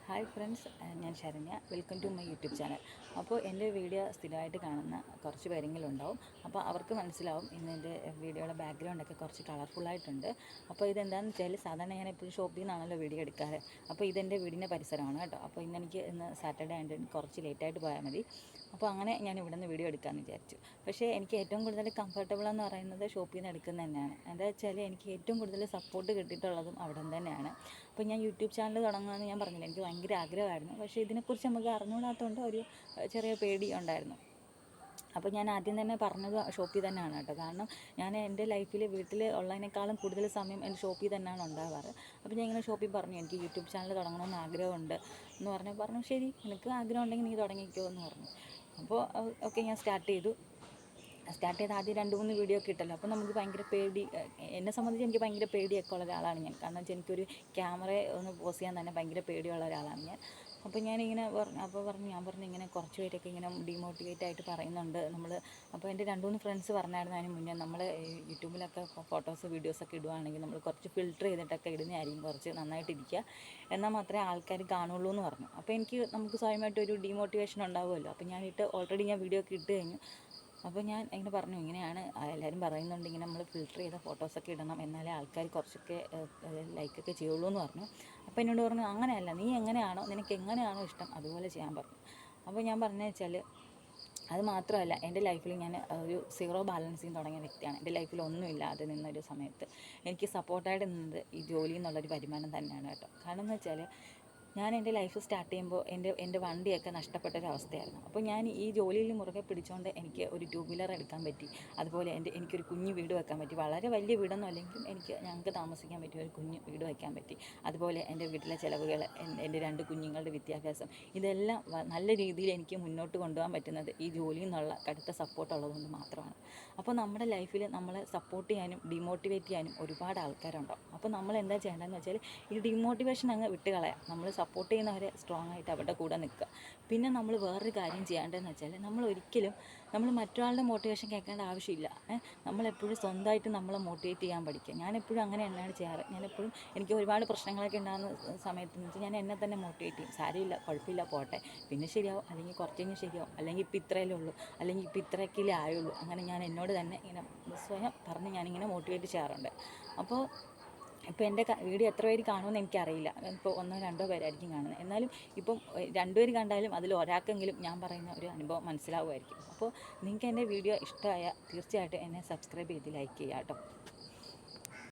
Hi friends, ഞാൻ Saranya. Welcome to my YouTube channel. അപ്പോൾ എൻ്റെ വീഡിയോ സ്ഥിരമായിട്ട് കാണുന്ന കുറച്ച് പേരെങ്കിലും ഉണ്ടാവും. അപ്പോൾ അവർക്ക് മനസ്സിലാവും ഇന്ന് എൻ്റെ വീഡിയോയുടെ ബാക്ക്ഗ്രൗണ്ടൊക്കെ കുറച്ച് കളർഫുള്ളായിട്ടുണ്ട്. അപ്പോൾ ഇതെന്താണെന്ന് വെച്ചാൽ, സാധാരണ ഞാൻ എപ്പോഴും ഷോപ്പിൽ നിന്നാണല്ലോ വീഡിയോ എടുക്കാറ്. അപ്പോൾ ഇതെൻ്റെ വീടിൻ്റെ പരിസരമാണ് കേട്ടോ. അപ്പോൾ ഇന്ന് സാറ്റർഡേ ആയതുകൊണ്ട് കുറച്ച് ലേറ്റായിട്ട് പോയാൽ മതി. അപ്പോൾ അങ്ങനെ ഞാൻ ഇവിടെ നിന്ന് വീഡിയോ എടുക്കാമെന്ന് വിചാരിച്ചു. പക്ഷേ എനിക്ക് ഏറ്റവും കൂടുതൽ കംഫർട്ടബിൾ എന്ന് പറയുന്നത് ഷോപ്പിൽ നിന്ന് എടുക്കുന്നത് തന്നെയാണ്. എന്താ വെച്ചാൽ, എനിക്ക് ഏറ്റവും കൂടുതൽ സപ്പോർട്ട് കിട്ടിയിട്ടുള്ളതും അവിടെ നിന്ന് തന്നെയാണ്. അപ്പോൾ ഞാൻ യൂട്യൂബ് ചാനൽ തുടങ്ങുകയെന്ന് ഞാൻ പറഞ്ഞില്ല, എനിക്ക് ഭയങ്കര ആഗ്രഹമായിരുന്നു. പക്ഷേ ഇതിനെക്കുറിച്ച് നമുക്ക് അറിഞ്ഞുകൂടാത്തതുകൊണ്ട് ഒരു ചെറിയ പേടി ഉണ്ടായിരുന്നു. അപ്പോൾ ഞാൻ ആദ്യം തന്നെ പറഞ്ഞത് ഷോപ്പിൽ തന്നെയാണ് കേട്ടോ. കാരണം ഞാൻ എൻ്റെ ലൈഫിൽ വീട്ടിൽ ഉള്ളതിനേക്കാളും കൂടുതൽ സമയം എൻ്റെ ഷോപ്പിൽ തന്നെയാണ് ഉണ്ടാകാറ്. അപ്പോൾ ഞാൻ ഇങ്ങനെ ഷോപ്പിൽ പറഞ്ഞു, എനിക്ക് യൂട്യൂബ് ചാനൽ തുടങ്ങണമെന്ന് ആഗ്രഹമുണ്ട് എന്ന് പറഞ്ഞു. ശരി, നിനക്ക് ആഗ്രഹം ഉണ്ടെങ്കിൽ നീ തുടങ്ങിക്കോ എന്ന് പറഞ്ഞു. അപ്പോൾ ഓക്കെ, ഞാൻ സ്റ്റാർട്ട് ചെയ്ത് ആദ്യം 2-3 വീഡിയോ ഒക്കെ ഇട്ടല്ലോ. അപ്പോൾ നമുക്ക് ഭയങ്കര പേടി, എന്നെ സംബന്ധിച്ച് എനിക്ക് ഭയങ്കര പേടിയൊക്കെ ഉള്ള ഒരാളാണ് ഞാൻ. കാരണം വെച്ചാൽ എനിക്കൊരു ക്യാമറ ഒന്ന് പോസ് ചെയ്യാൻ തന്നെ ഭയങ്കര പേടിയുള്ള ഒരാളാണ് ഞാൻ. അപ്പോൾ ഞാനിങ്ങനെ ഞാൻ പറഞ്ഞു ഇങ്ങനെ കുറച്ച് പേരൊക്കെ ഇങ്ങനെ ഡീമോട്ടിവേറ്റ് ആയിട്ട് പറയുന്നുണ്ട് നമ്മൾ. അപ്പോൾ എൻ്റെ 2-3 ഫ്രണ്ട്സ് പറഞ്ഞായിരുന്നു അതിന് മുന്നേ, നമ്മൾ യൂട്യൂബിലൊക്കെ ഫോട്ടോസ് വീഡിയോസൊക്കെ ഇടുവാണെങ്കിൽ നമ്മൾ കുറച്ച് ഫിൽറ്റർ ചെയ്തിട്ടൊക്കെ ഇടുന്നതായിരിക്കും കുറച്ച് നന്നായിട്ടിരിക്കുക, എന്നാൽ മാത്രമേ ആൾക്കാർ കാണുള്ളൂ എന്ന് പറഞ്ഞു. അപ്പോൾ നമുക്ക് സ്വയമായിട്ടൊരു ഡീമോട്ടിവേഷൻ ഉണ്ടാവുമല്ലോ. അപ്പോൾ ഓൾറെഡി ഞാൻ വീഡിയോ ഒക്കെ ഇട്ട് കഴിഞ്ഞു. അപ്പോൾ ഞാൻ ഇങ്ങനെ പറഞ്ഞു, ഇങ്ങനെയാണ് എല്ലാവരും പറയുന്നുണ്ട്, ഇങ്ങനെ നമ്മൾ ഫിൽറ്റർ ചെയ്ത ഫോട്ടോസൊക്കെ ഇടണം, എന്നാലേ ആൾക്കാർ കുറച്ചൊക്കെ ലൈക്കൊക്കെ ചെയ്യുള്ളൂ എന്ന് പറഞ്ഞു. അപ്പോൾ എന്നോട് പറഞ്ഞു, അങ്ങനെയല്ല, നീ എങ്ങനെയാണോ, നിനക്ക് എങ്ങനെയാണോ ഇഷ്ടം അതുപോലെ ചെയ്യാൻ പറഞ്ഞു. അപ്പോൾ ഞാൻ പറഞ്ഞു വെച്ചാൽ, അത് മാത്രമല്ല, എൻ്റെ ലൈഫിൽ ഞാൻ ഒരു സീറോ ബാലൻസിങ് തുടങ്ങിയ വ്യക്തിയാണ്. എൻ്റെ ലൈഫിൽ ഒന്നുമില്ലാതെ നിന്നൊരു സമയത്ത് എനിക്ക് സപ്പോർട്ടായിട്ട് നിന്നത് ഈ ജോലി എന്നുള്ളൊരു വരുമാനം തന്നെയാണ് കേട്ടോ. കാരണം എന്ന് വെച്ചാൽ, ഞാൻ എൻ്റെ ലൈഫ് സ്റ്റാർട്ട് ചെയ്യുമ്പോൾ എൻ്റെ വണ്ടിയൊക്കെ നഷ്ടപ്പെട്ടൊരവസ്ഥയായിരുന്നു. അപ്പോൾ ഞാൻ ഈ ജോലിയിൽ മുറുകെ പിടിച്ചുകൊണ്ട് എനിക്ക് ഒരു 2 വീലർ എടുക്കാൻ പറ്റി. അതുപോലെ എനിക്കൊരു കുഞ്ഞു വീട് വെക്കാൻ പറ്റി. വളരെ വലിയ വീടൊന്നും അല്ലെങ്കിലും ഞങ്ങൾക്ക് താമസിക്കാൻ പറ്റിയ ഒരു കുഞ്ഞു വീട് വയ്ക്കാൻ പറ്റി. അതുപോലെ എൻ്റെ വീട്ടിലെ ചിലവുകൾ, എൻ്റെ 2 കുഞ്ഞുങ്ങളുടെ വിദ്യാഭ്യാസം, ഇതെല്ലാം നല്ല രീതിയിൽ എനിക്ക് മുന്നോട്ട് കൊണ്ടുപോകാൻ പറ്റുന്നത് ഈ ജോലിയിൽ നിന്നുള്ള കടുത്ത സപ്പോർട്ട് ഉള്ളതുകൊണ്ട് മാത്രമാണ്. അപ്പോൾ നമ്മുടെ ലൈഫിൽ നമ്മളെ സപ്പോർട്ട് ചെയ്യാനും ഡീമോട്ടിവേറ്റ് ചെയ്യാനും ഒരുപാട് ആൾക്കാരുണ്ടാവും. അപ്പോൾ നമ്മൾ എന്താ ചെയ്യേണ്ടതെന്ന് വെച്ചാൽ, ഈ ഡീമോട്ടിവേഷൻ അങ്ങ് വിട്ട് കളയാം. നമ്മൾ സപ്പോർട്ട് ചെയ്യുന്നവരെ സ്ട്രോങ് ആയിട്ട് അവരുടെ കൂടെ നിൽക്കുക. പിന്നെ നമ്മൾ വേറൊരു കാര്യം ചെയ്യേണ്ടതെന്ന് വെച്ചാൽ, നമ്മൾ മറ്റൊരാളുടെ മോട്ടിവേഷൻ കേൾക്കേണ്ട ആവശ്യമില്ല. നമ്മളെപ്പോഴും സ്വന്തമായിട്ട് നമ്മളെ മോട്ടിവേറ്റ് ചെയ്യാൻ പഠിക്കുക. ഞാനെപ്പോഴും അങ്ങനെ തന്നെയാണ് ചെയ്യാറ്. എനിക്ക് ഒരുപാട് പ്രശ്നങ്ങളൊക്കെ ഉണ്ടാകുന്ന സമയത്ത് വെച്ചാൽ ഞാൻ എന്നെ തന്നെ മോട്ടിവേറ്റ് ചെയ്യും. സാരമില്ല, കുഴപ്പമില്ല, പോട്ടെ, പിന്നെ ശരിയാവും, അല്ലെങ്കിൽ കുറച്ച് കഴിഞ്ഞ് ശരിയാവും, അല്ലെങ്കിൽ ഇപ്പോൾ ഇത്രയല്ലേ ഉള്ളൂ, അല്ലെങ്കിൽ ഇപ്പോൾ ഇത്രയൊക്കെയല്ലേ ആയുള്ളൂ. അങ്ങനെ ഞാൻ എന്നോട് തന്നെ ഇങ്ങനെ സ്വയം പറഞ്ഞ് ഞാനിങ്ങനെ മോട്ടിവേറ്റ് ചെയ്യാറുണ്ട്. ഇപ്പോൾ എൻ്റെ വീഡിയോ എത്ര പേര് കാണുമെന്ന് എനിക്കറിയില്ല. ഇപ്പോൾ 1-2 പേരായിരിക്കും കാണുന്നത്. എന്നാലും ഇപ്പം 2 പേര് കണ്ടാലും അതിൽ ഒരാൾക്കെങ്കിലും ഞാൻ പറയുന്ന ഒരു അനുഭവം മനസ്സിലാവുമായിരിക്കും. അപ്പോൾ നിങ്ങൾക്ക് എൻ്റെ വീഡിയോ ഇഷ്ടമായ തീർച്ചയായിട്ടും എന്നെ സബ്സ്ക്രൈബ് ചെയ്ത് ലൈക്ക് ചെയ്യുക കേട്ടോ.